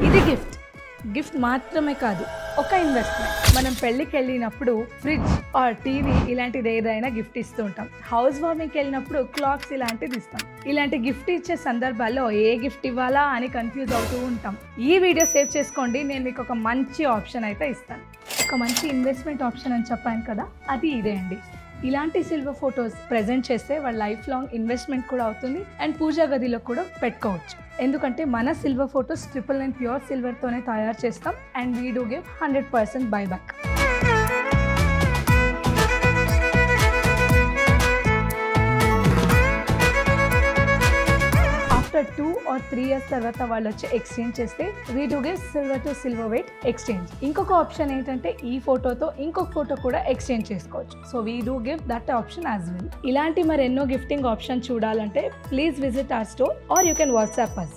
ఇది గిఫ్ట్ మాత్రమే కాదు, ఒక ఇన్వెస్ట్మెంట్. మనం పెళ్ళికి వెళ్ళినప్పుడు ఫ్రిడ్జ్ ఆర్ టీవీ ఇలాంటిది ఏదైనా గిఫ్ట్ ఇస్తూ ఉంటాం. హౌస్ వార్మింగ్కి వెళ్ళినప్పుడు క్లాక్స్ ఇలాంటిది ఇస్తాం. ఇలాంటి గిఫ్ట్ ఇచ్చే సందర్భాల్లో ఏ గిఫ్ట్ ఇవ్వాలా అని కన్ఫ్యూజ్ అవుతూ ఉంటాం. ఈ వీడియో సేవ్ చేసుకోండి, నేను మీకు ఒక మంచి ఆప్షన్ అయితే ఇస్తాను. ఒక మంచి ఇన్వెస్ట్మెంట్ ఆప్షన్ అని చెప్పాను కదా, అది ఇదే అండి. ఇలాంటి సిల్వర్ ఫొటోస్ ప్రెజెంట్ చేస్తే వాళ్ళ లైఫ్ లాంగ్ ఇన్వెస్ట్మెంట్ కూడా అవుతుంది అండ్ పూజా గదిలో కూడా పెట్టుకోవచ్చు. ఎందుకంటే మన సిల్వర్ ఫొటోస్ 999 ప్యూర్ సిల్వర్తోనే తయారు చేస్తాం and we do give 100% buyback. After 2 or 3 years తర్వాత వాళ్ళు వచ్చి ఎక్స్చేంజ్ చేస్తే we do give silver to silver weight exchange. ఇంకొక ఆప్షన్ ఏంటంటే ఈ ఫోటోతో ఇంకొక ఫోటో కూడా ఎక్స్చేంజ్ చేసుకోవచ్చు. So we do give that option as well. ఇలాంటి మరెన్నో గిఫ్టింగ్ ఆప్షన్ చూడాలంటే please visit our store or you can WhatsApp us.